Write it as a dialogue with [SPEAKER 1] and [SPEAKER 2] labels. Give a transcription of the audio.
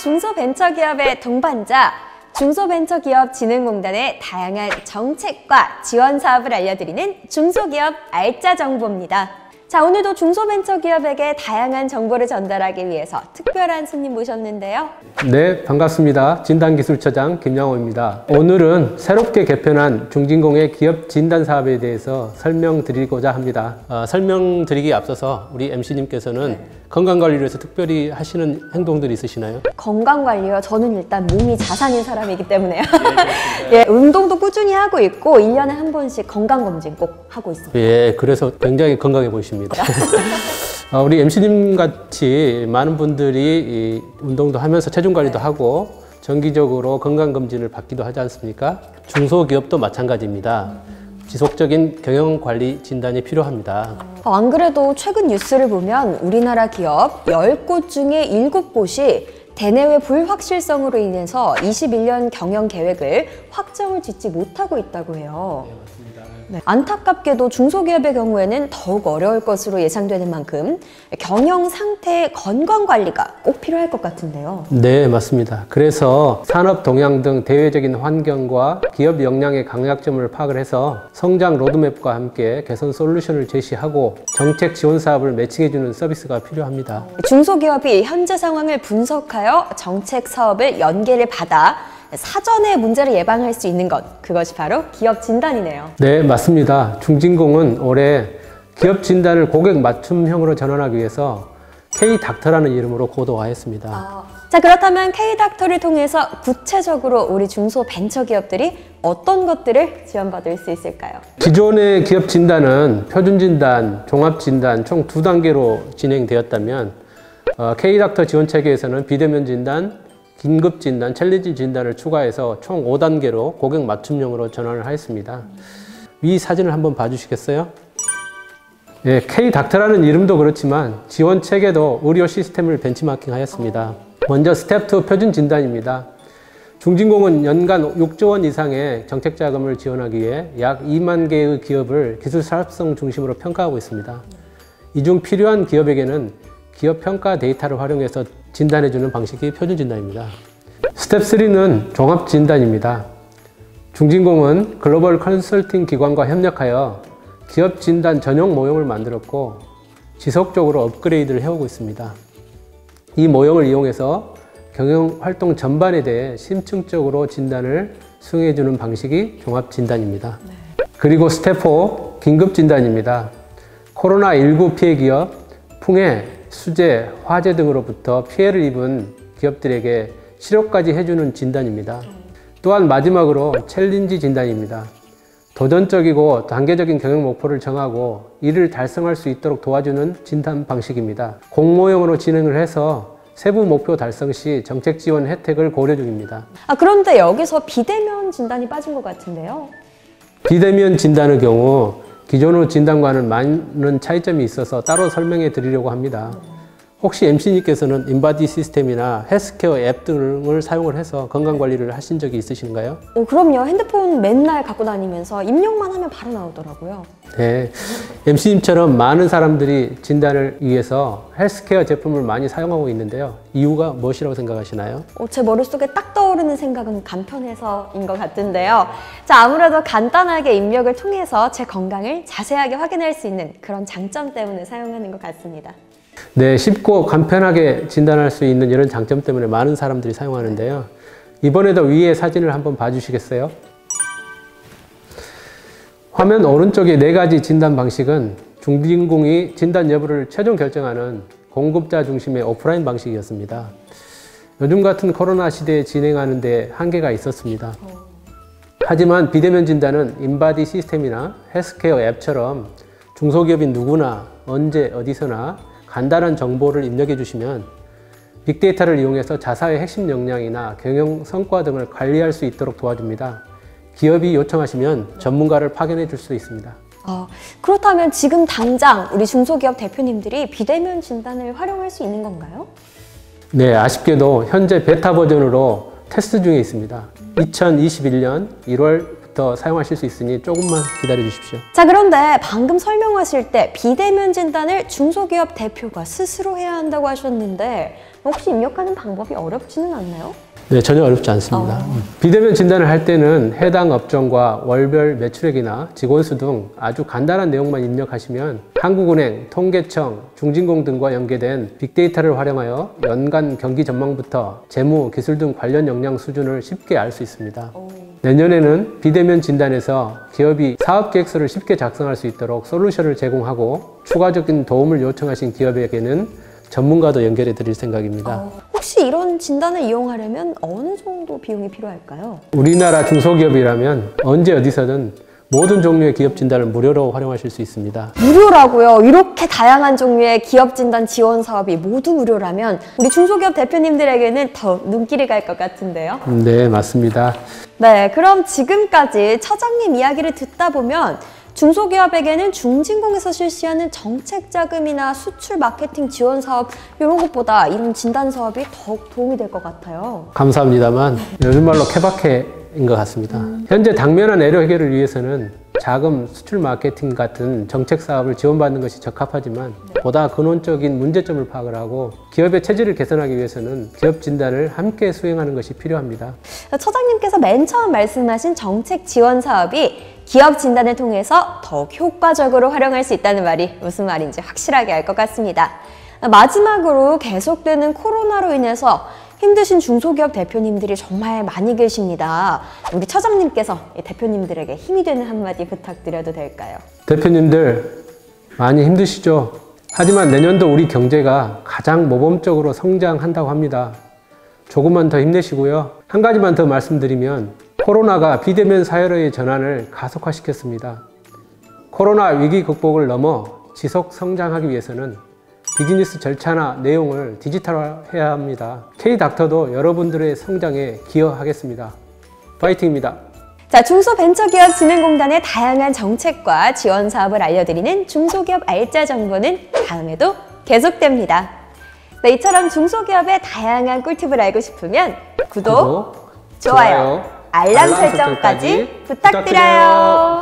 [SPEAKER 1] 중소벤처기업의 동반자 중소벤처기업진흥공단의 다양한 정책과 지원 사업을 알려드리는 중소기업 알짜 정보입니다. 자, 오늘도 중소벤처기업에게 다양한 정보를 전달하기 위해서 특별한 손님 모셨는데요.
[SPEAKER 2] 네, 반갑습니다. 진단기술처장 김양호입니다. 오늘은 새롭게 개편한 중진공의 기업 진단 사업에 대해서 설명드리고자 합니다. 설명드리기에 앞서서 우리 MC님께서는 건강관리를 위해서 특별히 하시는 행동들이 있으시나요?
[SPEAKER 1] 건강관리요? 저는 일단 몸이 자산인 사람이기 때문에요. 예, 운동도 꾸준히 하고 있고 1년에 한 번씩 건강검진 꼭 하고 있습니다.
[SPEAKER 2] 예, 그래서 굉장히 건강해 보이십니다. 우리 MC님 같이 많은 분들이 운동도 하면서 체중관리도 하고 정기적으로 건강검진을 받기도 하지 않습니까? 중소기업도 마찬가지입니다. 지속적인 경영관리 진단이 필요합니다.
[SPEAKER 1] 안 그래도 최근 뉴스를 보면 우리나라 기업 10곳 중에 7곳이 대내외 불확실성으로 인해서 21년 경영 계획을 확정을 짓지 못하고 있다고 해요.
[SPEAKER 2] 네, 맞습니다.
[SPEAKER 1] 네. 안타깝게도 중소기업의 경우에는 더욱 어려울 것으로 예상되는 만큼 경영 상태의 건강 관리가 꼭 필요할 것 같은데요.
[SPEAKER 2] 네, 맞습니다. 그래서 산업 동향 등 대외적인 환경과 기업 역량의 강약점을 파악을 해서 성장 로드맵과 함께 개선 솔루션을 제시하고 정책 지원 사업을 매칭해주는 서비스가 필요합니다.
[SPEAKER 1] 중소기업이 현재 상황을 분석하여 정책 사업을 연계를 받아 사전에 문제를 예방할 수 있는 것, 그것이 바로 기업 진단이네요.
[SPEAKER 2] 네, 맞습니다. 중진공은 올해 기업 진단을 고객 맞춤형으로 전환하기 위해서 K-닥터라는 이름으로 고도화했습니다.
[SPEAKER 1] 자, 그렇다면 K-닥터를 통해서 구체적으로 우리 중소벤처기업들이 어떤 것들을 지원받을 수 있을까요?
[SPEAKER 2] 기존의 기업 진단은 표준 진단, 종합 진단 총 2단계로 진행되었다면 K-닥터 지원 체계에서는 비대면 진단, 긴급 진단, 챌린지 진단을 추가해서 총 5단계로 고객 맞춤형으로 전환을 하였습니다. 위 사진을 한번 봐주시겠어요? 네, K-닥터라는 이름도 그렇지만 지원 체계도 의료 시스템을 벤치마킹 하였습니다. 먼저 스텝 2 표준 진단입니다. 중진공은 연간 6조 원 이상의 정책 자금을 지원하기 위해 약 2만 개의 기업을 기술 사업성 중심으로 평가하고 있습니다. 이 중 필요한 기업에게는 기업 평가 데이터를 활용해서 진단해주는 방식이 표준 진단입니다. 스텝 3는 종합 진단입니다. 중진공은 글로벌 컨설팅 기관과 협력하여 기업 진단 전용 모형을 만들었고 지속적으로 업그레이드를 해오고 있습니다. 이 모형을 이용해서 경영 활동 전반에 대해 심층적으로 진단을 수행해주는 방식이 종합 진단입니다. 그리고 스텝 4 긴급 진단입니다. 코로나19 피해 기업, 풍해, 수재, 화재 등으로부터 피해를 입은 기업들에게 치료까지 해주는 진단입니다. 또한 마지막으로 챌린지 진단입니다. 도전적이고 단계적인 경영 목표를 정하고 이를 달성할 수 있도록 도와주는 진단 방식입니다. 공모형으로 진행을 해서 세부 목표 달성 시 정책 지원 혜택을 고려 중입니다.
[SPEAKER 1] 그런데 여기서 비대면 진단이 빠진 것 같은데요?
[SPEAKER 2] 비대면 진단의 경우 기존의 진단과는 많은 차이점이 있어서 따로 설명해 드리려고 합니다. 혹시 MC님께서는 인바디 시스템이나 헬스케어 앱 등을 사용을 해서 건강관리를 하신 적이 있으신가요?
[SPEAKER 1] 그럼요. 핸드폰 맨날 갖고 다니면서 입력만 하면 바로 나오더라고요.
[SPEAKER 2] 네, MC님처럼 많은 사람들이 진단을 위해서 헬스케어 제품을 많이 사용하고 있는데요. 이유가 무엇이라고 생각하시나요?
[SPEAKER 1] 제 머릿속에 딱 떠오르는 생각은 간편해서인 것 같은데요. 자, 아무래도 간단하게 입력을 통해서 제 건강을 자세하게 확인할 수 있는 그런 장점 때문에 사용하는 것 같습니다.
[SPEAKER 2] 네, 쉽고 간편하게 진단할 수 있는 이런 장점 때문에 많은 사람들이 사용하는데요. 이번에도 위에 사진을 한번 봐주시겠어요? 화면 오른쪽의 4가지 진단 방식은 중진공이 진단 여부를 최종 결정하는 공급자 중심의 오프라인 방식이었습니다. 요즘 같은 코로나 시대에 진행하는 데 한계가 있었습니다. 하지만 비대면 진단은 인바디 시스템이나 헬스케어 앱처럼 중소기업인 누구나 언제 어디서나 간단한 정보를 입력해 주시면 빅데이터를 이용해서 자사의 핵심 역량이나 경영 성과 등을 관리할 수 있도록 도와줍니다. 기업이 요청하시면 전문가를 파견해 줄 수 있습니다.
[SPEAKER 1] 그렇다면 지금 당장 우리 중소기업 대표님들이 비대면 진단을 활용할 수 있는 건가요?
[SPEAKER 2] 네, 아쉽게도 현재 베타 버전으로 테스트 중에 있습니다. 2021년 1월부터 사용하실 수 있으니 조금만 기다려 주십시오.
[SPEAKER 1] 자, 그런데 방금 설명하실 때 비대면 진단을 중소기업 대표가 스스로 해야 한다고 하셨는데 혹시 입력하는 방법이 어렵지는 않나요?
[SPEAKER 2] 네, 전혀 어렵지 않습니다. 비대면 진단을 할 때는 해당 업종과 월별 매출액이나 직원 수 등 아주 간단한 내용만 입력하시면 한국은행, 통계청, 중진공 등과 연계된 빅데이터를 활용하여 연간 경기 전망부터 재무, 기술 등 관련 역량 수준을 쉽게 알 수 있습니다. 내년에는 비대면 진단에서 기업이 사업 계획서를 쉽게 작성할 수 있도록 솔루션을 제공하고 추가적인 도움을 요청하신 기업에게는 전문가도 연결해 드릴 생각입니다.
[SPEAKER 1] 혹시 이런 진단을 이용하려면 어느 정도 비용이 필요할까요?
[SPEAKER 2] 우리나라 중소기업이라면 언제 어디서든 모든 종류의 기업 진단을 무료로 활용하실 수 있습니다.
[SPEAKER 1] 무료라고요? 이렇게 다양한 종류의 기업 진단 지원 사업이 모두 무료라면 우리 중소기업 대표님들에게는 더 눈길이 갈 것 같은데요?
[SPEAKER 2] 네, 맞습니다.
[SPEAKER 1] 네, 그럼 지금까지 처장님 이야기를 듣다 보면 중소기업에게는 중진공에서 실시하는 정책 자금이나 수출 마케팅 지원 사업 이런 것보다 이런 진단 사업이 더욱 도움이 될 것 같아요.
[SPEAKER 2] 감사합니다만 요즘 말로 케바케인 것 같습니다. 현재 당면한 애로 해결을 위해서는 자금, 수출 마케팅 같은 정책 사업을 지원받는 것이 적합하지만 보다 근원적인 문제점을 파악을 하고 기업의 체질을 개선하기 위해서는 기업 진단을 함께 수행하는 것이 필요합니다.
[SPEAKER 1] 처장님께서 맨 처음 말씀하신 정책 지원 사업이 기업 진단을 통해서 더욱 효과적으로 활용할 수 있다는 말이 무슨 말인지 확실하게 알 것 같습니다. 마지막으로 계속되는 코로나로 인해서 힘드신 중소기업 대표님들이 정말 많이 계십니다. 우리 처장님께서 대표님들에게 힘이 되는 한마디 부탁드려도 될까요?
[SPEAKER 2] 대표님들 많이 힘드시죠? 하지만 내년도 우리 경제가 가장 모범적으로 성장한다고 합니다. 조금만 더 힘내시고요. 한 가지만 더 말씀드리면 코로나가 비대면 사회로의 전환을 가속화시켰습니다. 코로나 위기 극복을 넘어 지속 성장하기 위해서는 비즈니스 절차나 내용을 디지털화해야 합니다. K닥터도 여러분들의 성장에 기여하겠습니다. 파이팅입니다.
[SPEAKER 1] 자, 중소벤처기업진흥공단의 다양한 정책과 지원 사업을 알려드리는 중소기업 알짜 정보는 다음에도 계속됩니다. 네, 이처럼 중소기업의 다양한 꿀팁을 알고 싶으면 구독, 좋아요, 알람 설정까지 부탁드려요.